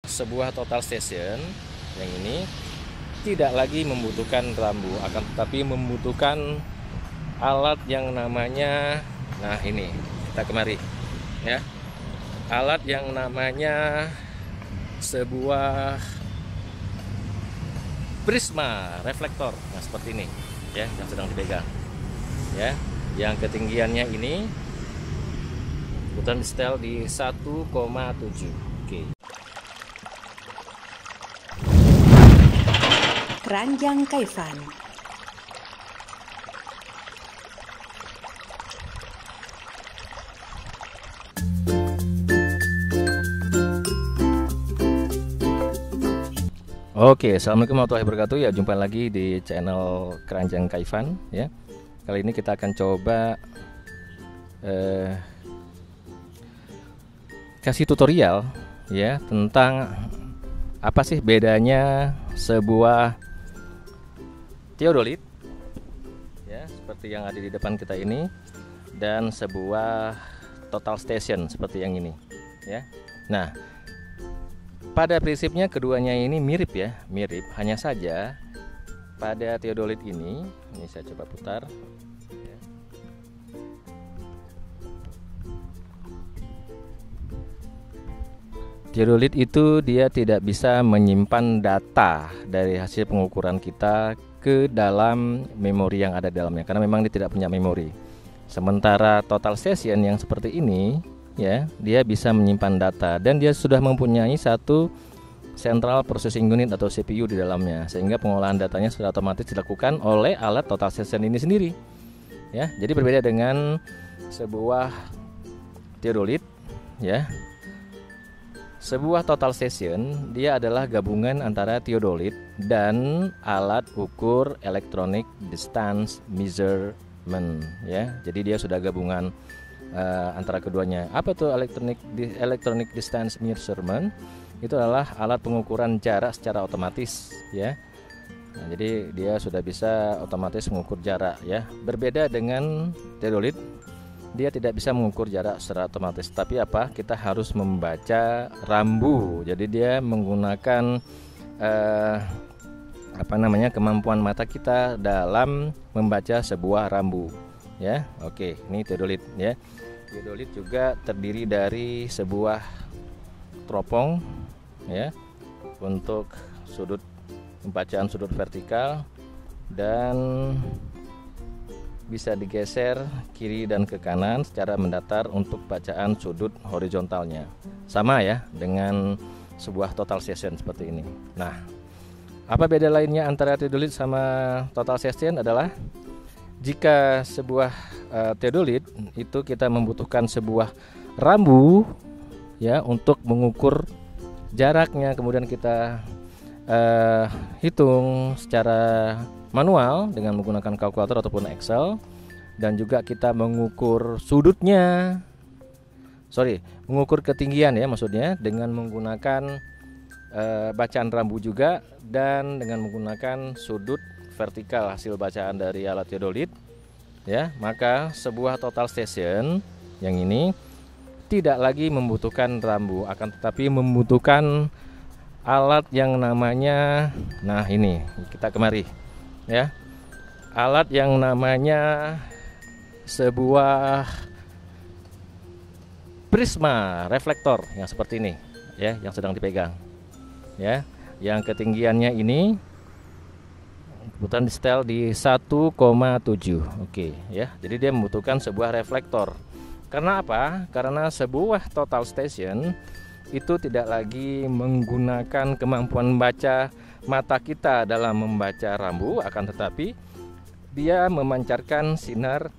sebuah total station yang ini tidak lagi membutuhkan rambu, akan tetapi membutuhkan alat yang namanya, nah ini kita kemari ya, alat yang namanya sebuah prisma reflektor. Nah seperti ini ya, yang sedang dipegang ya, yang ketinggiannya ini kebetulan setel di 1,7. Oke. Keranjang Kaifan. Oke, assalamualaikum warahmatullahi wabarakatuh. Ya, jumpa lagi di channel Keranjang Kaifan ya. Kali ini kita akan coba kasih tutorial ya tentang apa sih bedanya sebuah theodolit ya, seperti yang ada di depan kita ini, dan sebuah total station seperti yang ini ya. Nah, pada prinsipnya keduanya ini mirip ya, mirip. Hanya saja pada theodolit ini saya coba putar. Theodolit itu dia tidak bisa menyimpan data dari hasil pengukuran kita ke dalam memori yang ada dalamnya, karena memang dia tidak punya memori. Sementara total station yang seperti ini ya, dia bisa menyimpan data dan dia sudah mempunyai satu Central Processing Unit atau CPU di dalamnya, sehingga pengolahan datanya sudah otomatis dilakukan oleh alat total station ini sendiri ya. Jadi berbeda dengan sebuah theodolit ya. Sebuah total station dia adalah gabungan antara theodolit dan alat ukur electronic distance measurement ya. Jadi dia sudah gabungan antara keduanya. Apa tuh electronic distance measurement? Itu adalah alat pengukuran jarak secara otomatis ya. Nah, jadi dia sudah bisa otomatis mengukur jarak ya. Berbeda dengan theodolit, dia tidak bisa mengukur jarak secara otomatis, tapi apa? Kita harus membaca rambu. Jadi dia menggunakan kemampuan mata kita dalam membaca sebuah rambu ya. Oke, ini theodolit ya. Theodolit juga terdiri dari sebuah teropong ya untuk sudut pembacaan sudut vertikal, dan bisa digeser kiri dan ke kanan secara mendatar untuk bacaan sudut horizontalnya. Sama ya dengan sebuah total station seperti ini. Nah, apa beda lainnya antara theodolit sama total station adalah jika sebuah theodolit itu kita membutuhkan sebuah rambu ya untuk mengukur jaraknya, kemudian kita hitung secara manual dengan menggunakan kalkulator ataupun Excel, dan juga kita mengukur mengukur ketinggian ya, maksudnya dengan menggunakan bacaan rambu juga, dan dengan menggunakan sudut vertikal hasil bacaan dari alat theodolit ya. Maka sebuah total station yang ini tidak lagi membutuhkan rambu, akan tetapi membutuhkan alat yang namanya, nah ini kita kemari ya, alat yang namanya sebuah prisma reflektor yang seperti ini ya, yang sedang dipegang ya, yang ketinggiannya ini kebetulan di setel di 1,7. Oke ya, jadi dia membutuhkan sebuah reflektor. Karena apa? Karena sebuah total station itu tidak lagi menggunakan kemampuan baca mata kita dalam membaca rambu, akan tetapi dia memancarkan sinar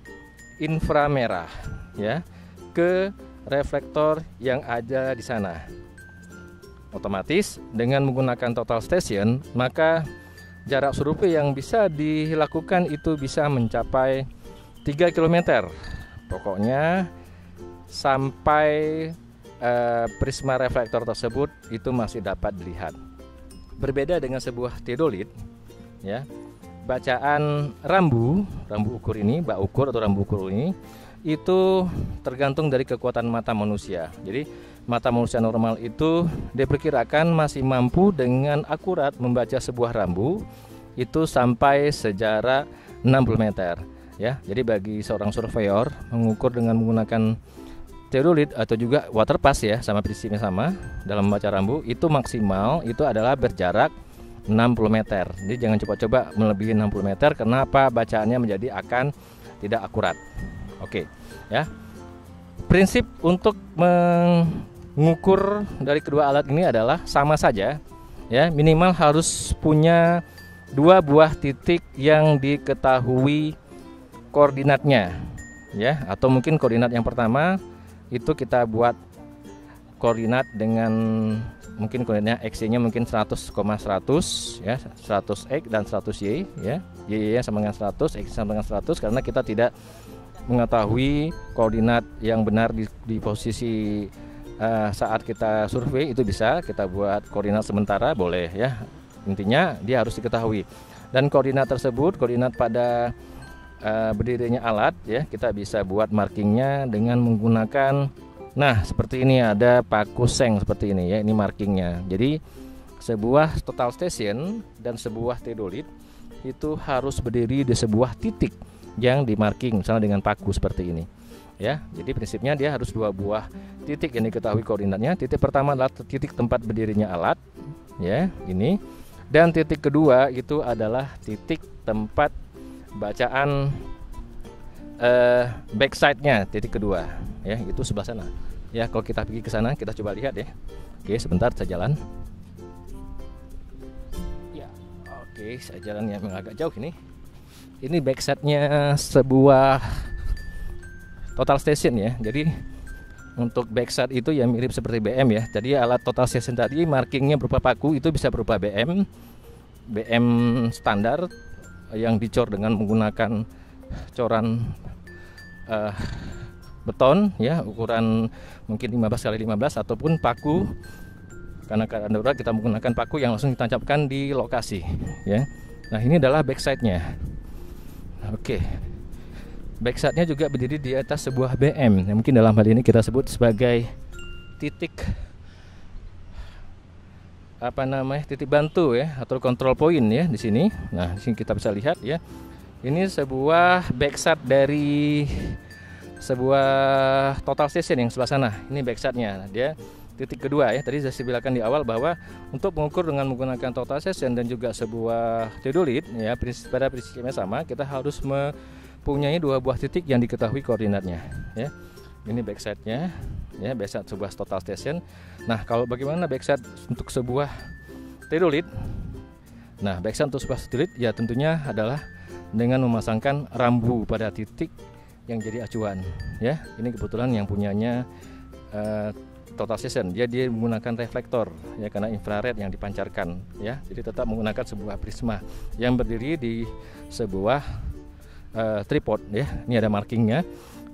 inframerah ya ke reflektor yang ada di sana. Otomatis dengan menggunakan total station, maka jarak survei yang bisa dilakukan itu bisa mencapai 3 km. Pokoknya sampai prisma reflektor tersebut itu masih dapat dilihat. Berbeda dengan sebuah theodolit ya, bacaan rambu ukur ini, bak ukur atau rambu ukur ini itu tergantung dari kekuatan mata manusia. Jadi mata manusia normal itu diperkirakan masih mampu dengan akurat membaca sebuah rambu itu sampai sejarak 60 meter ya. Jadi bagi seorang surveyor mengukur dengan menggunakan teodolit atau juga waterpass ya, sama prinsipnya sama dalam membaca rambu, itu maksimal itu adalah berjarak 60 meter. Jadi jangan coba-coba melebihi 60 meter. Kenapa? Bacaannya menjadi akan tidak akurat. Oke ya. Prinsip untuk mengukur dari kedua alat ini adalah sama saja ya, minimal harus punya 2 buah titik yang diketahui koordinatnya ya, atau mungkin koordinat yang pertama itu kita buat koordinat dengan mungkin koordinatnya x-nya mungkin 100,100 ya, 100x dan 100y ya. Y-nya sama dengan 100, x sama dengan 100 karena kita tidak mengetahui koordinat yang benar di posisi saat kita survei. Itu bisa kita buat koordinat sementara, boleh ya. Intinya dia harus diketahui. Dan koordinat tersebut, koordinat pada berdirinya alat ya, kita bisa buat markingnya dengan menggunakan, nah seperti ini, ada paku seng seperti ini ya, ini markingnya. Jadi sebuah total station dan sebuah teodolit itu harus berdiri di sebuah titik yang dimarking misalnya dengan paku seperti ini ya. Jadi prinsipnya dia harus 2 buah titik yang diketahui koordinatnya. Titik pertama adalah titik tempat berdirinya alat ya, ini, dan titik kedua itu adalah titik tempat bacaan backside-nya, titik kedua ya, itu sebelah sana ya. Kalau kita pergi ke sana, kita coba lihat ya. Oke, sebentar saya jalan ya. Oke, saya jalan yang agak jauh ini. Ini backside-nya sebuah total station ya. Jadi untuk backside itu ya mirip seperti BM ya. Jadi alat total station tadi markingnya berupa paku, itu bisa berupa BM standar yang dicor dengan menggunakan coran beton ya, ukuran mungkin 15x15, ataupun paku, karena keadaan darurat kita menggunakan paku yang langsung ditancapkan di lokasi ya. Nah ini adalah backside-nya. Oke, backside-nya juga berdiri di atas sebuah BM yang mungkin dalam hal ini kita sebut sebagai titik titik bantu ya, atau control point ya di sini. Nah, di sini kita bisa lihat ya. Ini sebuah backside dari sebuah total station yang sebelah sana. Ini backside-nya. Dia titik kedua ya. Tadi saya bilangkan di awal bahwa untuk mengukur dengan menggunakan total station dan juga sebuah teodolit ya, pada prinsipnya sama, kita harus mempunyai 2 buah titik yang diketahui koordinatnya ya. Ini backside-nya ya, backside sebuah total station. Nah, kalau bagaimana backside untuk sebuah teodolit? Nah, backside untuk sebuah teodolit ya tentunya adalah dengan memasangkan rambu pada titik yang jadi acuan ya. Ini kebetulan yang punyanya total station, dia menggunakan reflektor ya, karena infrared yang dipancarkan ya. Jadi tetap menggunakan sebuah prisma yang berdiri di sebuah tripod ya. Ini ada markingnya,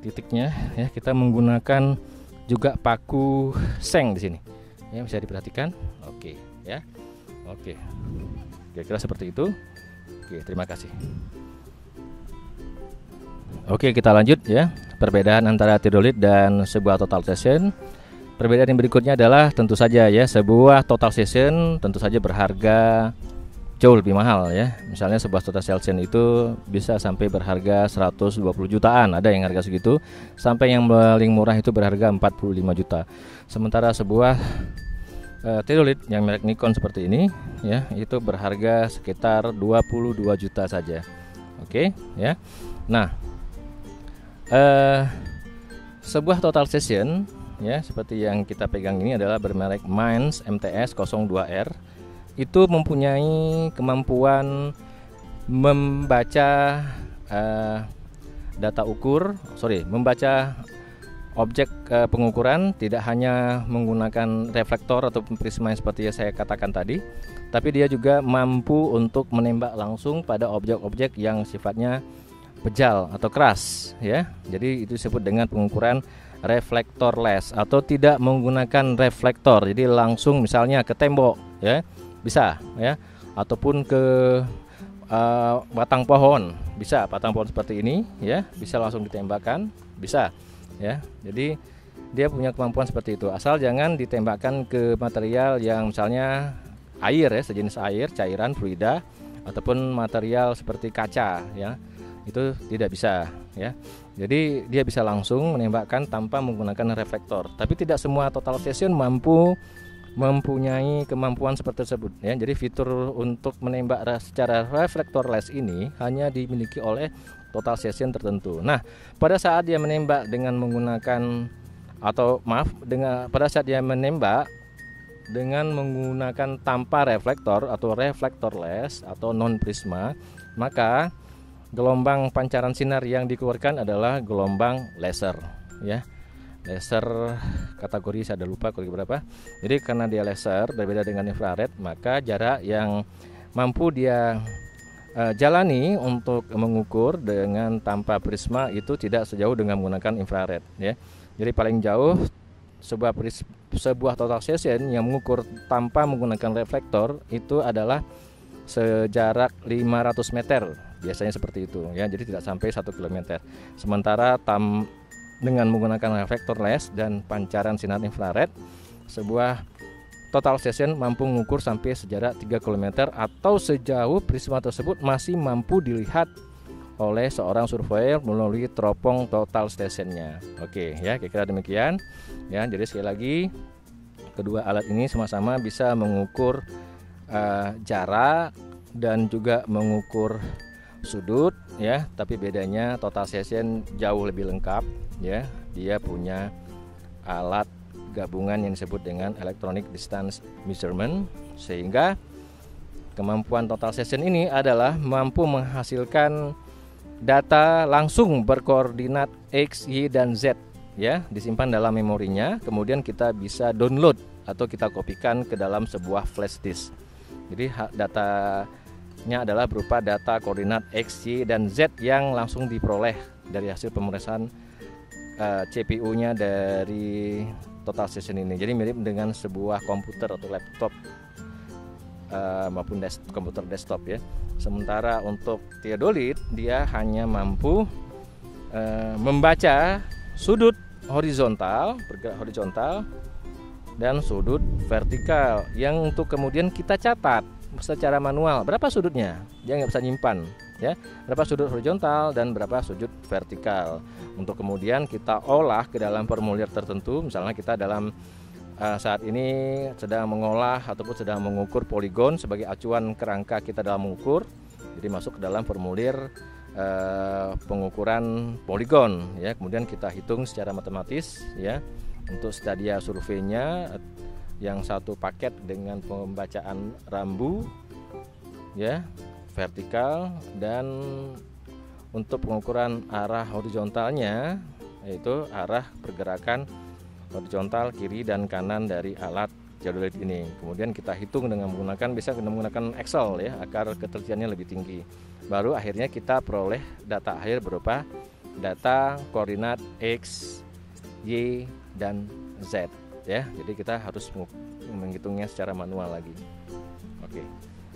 titiknya ya. Kita menggunakan juga paku seng di sini ya, bisa diperhatikan. Oke ya. Oke, kira-kira seperti itu. Oke, terima kasih. Oke, kita lanjut ya. Perbedaan antara teodolit dan sebuah total station. Perbedaan yang berikutnya adalah tentu saja ya, sebuah total station tentu saja berharga jauh lebih mahal ya. Misalnya sebuah total station itu bisa sampai berharga 120 jutaan, ada yang harga segitu, sampai yang paling murah itu berharga 45 juta. Sementara sebuah teodolit yang merek Nikon seperti ini ya, itu berharga sekitar 22 juta saja. Oke ya. Nah, sebuah total station ya seperti yang kita pegang ini adalah bermerek Mainz MTS 02R. Itu mempunyai kemampuan membaca membaca objek pengukuran, tidak hanya menggunakan reflektor atau prisma seperti yang saya katakan tadi, tapi dia juga mampu untuk menembak langsung pada objek-objek yang sifatnya bejal atau keras ya. Jadi itu disebut dengan pengukuran reflektorless atau tidak menggunakan reflektor. Jadi langsung misalnya ke tembok ya, bisa ya, ataupun ke batang pohon, bisa batang pohon seperti ini ya, bisa langsung ditembakkan, bisa ya. Jadi dia punya kemampuan seperti itu. Asal jangan ditembakkan ke material yang misalnya air ya, sejenis air, cairan, fluida, ataupun material seperti kaca ya. Itu tidak bisa ya. Jadi dia bisa langsung menembakkan tanpa menggunakan reflektor. Tapi tidak semua total session mempunyai kemampuan seperti tersebut ya. Jadi fitur untuk menembak secara reflektorless ini hanya dimiliki oleh total session tertentu. Nah, pada saat dia menembak dengan menggunakan pada saat dia menembak dengan menggunakan tanpa reflektor atau reflektorless atau non prisma, maka gelombang pancaran sinar yang dikeluarkan adalah gelombang laser ya. Laser kategori saya ada lupa berapa. Jadi karena dia laser berbeda dengan infrared, maka jarak yang mampu dia jalani untuk mengukur dengan tanpa prisma itu tidak sejauh dengan menggunakan infrared ya. Jadi paling jauh sebuah total session yang mengukur tanpa menggunakan reflektor itu adalah sejarak 500 meter. Biasanya seperti itu ya. Jadi tidak sampai 1 km. Sementara dengan menggunakan reflektorless dan pancaran sinar infrared, sebuah total session mampu mengukur sampai sejarak 3 km atau sejauh prisma tersebut masih mampu dilihat oleh seorang surveyor melalui teropong total stationnya. Oke ya, kira-kira demikian ya. Jadi sekali lagi, kedua alat ini sama-sama bisa mengukur jarak dan juga mengukur sudut ya, tapi bedanya total session jauh lebih lengkap ya. Dia punya alat gabungan yang disebut dengan electronic distance measurement, sehingga kemampuan total session ini adalah mampu menghasilkan data langsung berkoordinat X, Y, dan Z ya, disimpan dalam memorinya, kemudian kita bisa download atau kita kopikan ke dalam sebuah flash disk. Jadi datanya adalah berupa data koordinat X, Y, dan Z yang langsung diperoleh dari hasil pemrosesan CPU-nya dari total session ini. Jadi mirip dengan sebuah komputer atau laptop maupun komputer desktop ya. Sementara untuk theodolite dia hanya mampu membaca sudut horizontal, bergerak horizontal, dan sudut vertikal yang untuk kemudian kita catat secara manual berapa sudutnya. Dia nggak bisa nyimpan ya, berapa sudut horizontal dan berapa sudut vertikal, untuk kemudian kita olah ke dalam formulir tertentu. Misalnya kita dalam saat ini sedang mengolah ataupun sedang mengukur poligon sebagai acuan kerangka kita dalam mengukur. Jadi masuk ke dalam formulir pengukuran poligon ya, kemudian kita hitung secara matematis ya untuk stadia surveinya yang satu paket dengan pembacaan rambu ya vertikal, dan untuk pengukuran arah horizontalnya yaitu arah pergerakan horizontal kiri dan kanan dari alat theodolite ini. Kemudian kita hitung dengan menggunakan Excel ya, agar ketelitiannya lebih tinggi. Baru akhirnya kita peroleh data akhir berupa data koordinat X, Y, dan Z ya. Jadi kita harus menghitungnya secara manual lagi. Oke.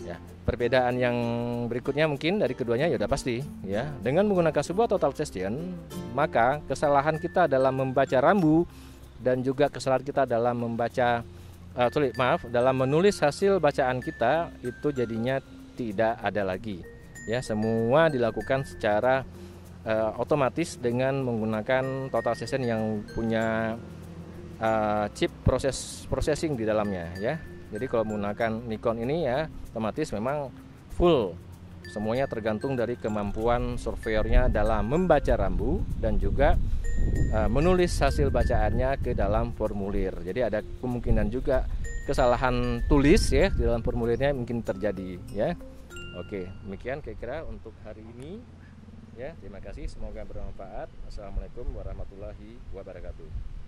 Ya, perbedaan yang berikutnya mungkin dari keduanya ya udah pasti ya. Dengan menggunakan sebuah total session, maka kesalahan kita dalam membaca rambu dan juga kesalahan kita dalam dalam menulis hasil bacaan kita itu jadinya tidak ada lagi ya. Semua dilakukan secara otomatis dengan menggunakan total session yang punya chip processing di dalamnya ya. Jadi kalau menggunakan Nikon ini ya otomatis memang full, semuanya tergantung dari kemampuan surveyornya dalam membaca rambu dan juga menulis hasil bacaannya ke dalam formulir. Jadi ada kemungkinan juga kesalahan tulis ya di dalam formulirnya mungkin terjadi ya. Oke, demikian kira-kira untuk hari ini ya. Terima kasih, semoga bermanfaat. Assalamualaikum warahmatullahi wabarakatuh.